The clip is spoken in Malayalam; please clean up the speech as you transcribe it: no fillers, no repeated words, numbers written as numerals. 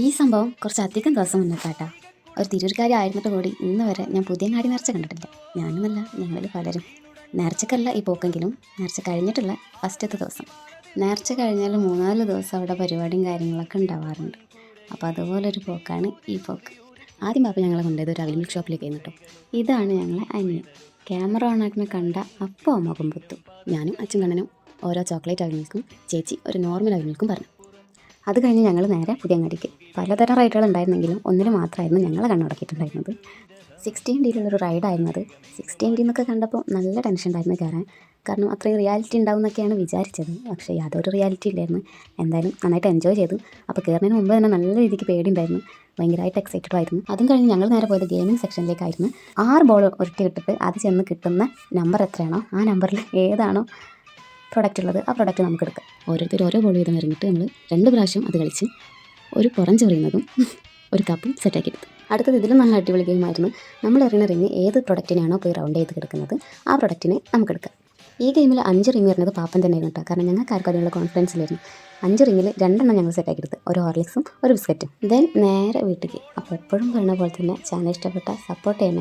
ഈ സംഭവം കുറച്ചധികം ദിവസം മുന്നേക്കാട്ടാ. ഒരു തിരൂർക്കാരി ആയിരുന്നിട്ട് കൂടി ഇന്ന് വരെ ഞാൻ പുതിയങ്ങാടി നേർച്ച കണ്ടിട്ടില്ല. ഞാനെന്നല്ല, ഞങ്ങളിൽ പലരും. നേർച്ചക്കല്ല ഈ പോക്കെങ്കിലും നേർച്ച കഴിഞ്ഞിട്ടുള്ള ഫസ്റ്റത്തെ ദിവസം. നേർച്ച കഴിഞ്ഞാൽ 3-4 ദിവസം അവിടെ പരിപാടിയും കാര്യങ്ങളൊക്കെ ഉണ്ടാവാറുണ്ട്. അപ്പോൾ അതുപോലൊരു പോക്കാണ് ഈ പോക്ക്. ആദ്യം പാപ്പ ഞങ്ങളെ കൊണ്ടുപോയത് ഒരു അവിൽ മിൽക്ക് ഷോപ്പിലേക്ക് ആയിരുന്നു കേട്ടോ. ഇതാണ് ഞങ്ങളെ അനിയൻ. ക്യാമറ ഓണാക്കുന്ന കണ്ട അപ്പോൾ മുഖം പൊത്തും. ഞാനും അച്ഛൻ കണ്ണനും ഓരോ ചോക്ലേറ്റ് അവിൽ മിൽക്കും, ചേച്ചി ഒരു നോർമൽ അവിൽ മിൽക്കും പറഞ്ഞു. അത് കഴിഞ്ഞ് ഞങ്ങൾ നേരെ പുതിയങ്ങാടിക്ക്. പലതരം റൈഡുകൾ ഉണ്ടായിരുന്നെങ്കിലും ഒന്നിന് മാത്രമായിരുന്നു ഞങ്ങളെ കണ്ണുടക്കിയിട്ടുണ്ടായിരുന്നത്. 16Dയിലുള്ളൊരു റൈഡായിരുന്നു അത്. 16D എന്നൊക്കെ കണ്ടപ്പോൾ നല്ല ടെൻഷൻ ഉണ്ടായിരുന്നു കയറാൻ. കാരണം അത്രയും റിയാലിറ്റി ഉണ്ടാവും എന്നൊക്കെയാണ് വിചാരിച്ചത്. പക്ഷേ യാതൊരു റിയാലിറ്റി ഇല്ലായിരുന്നു. എന്തായാലും നന്നായിട്ട് എൻജോയ് ചെയ്തു. അപ്പോൾ കയറുന്നതിന് മുമ്പ് തന്നെ നല്ല രീതിക്ക് പേടിയുണ്ടായിരുന്നു. ഭയങ്കരമായിട്ട് എക്സൈറ്റഡ് ആയിരുന്നു. അതും കഴിഞ്ഞ് ഞങ്ങൾ നേരെ പോയത് ഗെയിമിംഗ് സെക്ഷനിലേക്കായിരുന്നു. 6 ബോൾ ഉരുട്ടി ഇട്ടിട്ട് അത് ചെന്ന് കിട്ടുന്ന നമ്പർ എത്രയാണോ ആ നമ്പറിൽ ഏതാണോ പ്രൊഡക്റ്റ് ഉള്ളത് ആ പ്രൊഡക്റ്റ് നമുക്ക് എടുക്കാം. ഓരോരുത്തർ ഓരോ ബോൾ വീതം എറിഞ്ഞിട്ട് നമ്മൾ 2 പ്രാവശ്യം അത് കളിച്ച് ഒരു പുറം ചെറിയുന്നതും ഒരു കപ്പും സെറ്റാക്കി എടുത്തു. അടുത്തത് ഇതിലും നല്ല അടിപൊളി ഗെയിമായിരുന്നു. നമ്മൾ എറിയുന്ന റിങ് ഏത് പ്രൊഡക്റ്റിനാണോ പോയി റൗണ്ട് ചെയ്ത് കിടക്കുന്നത് ആ പ്രൊഡക്റ്റിനെ നമുക്കെടുക്കാം. ഈ ഗെയിമിൽ 5 റിങ് വരുന്നത് പാപ്പൻ തന്നെയായിരുന്നു കേട്ടോ. കാരണം ഞങ്ങൾക്ക് ആർക്കും അതിനുള്ള കോൺഫിഡൻസിലായിരുന്നു. 5 റിങ്ങിൽ 2 ഞങ്ങൾ സെറ്റാക്കി എടുത്ത്, ഒരു ഹോർലിക്സും ഒരു ബിസ്ക്കറ്റും. ദെൻ നേരെ വീട്ടിലേക്ക്. അപ്പോൾ എപ്പോഴും പറയുന്ന പോലെ തന്നെ ചാനൽ ഇഷ്ടപ്പെട്ട സപ്പോർട്ട് ചെയ്യണേ.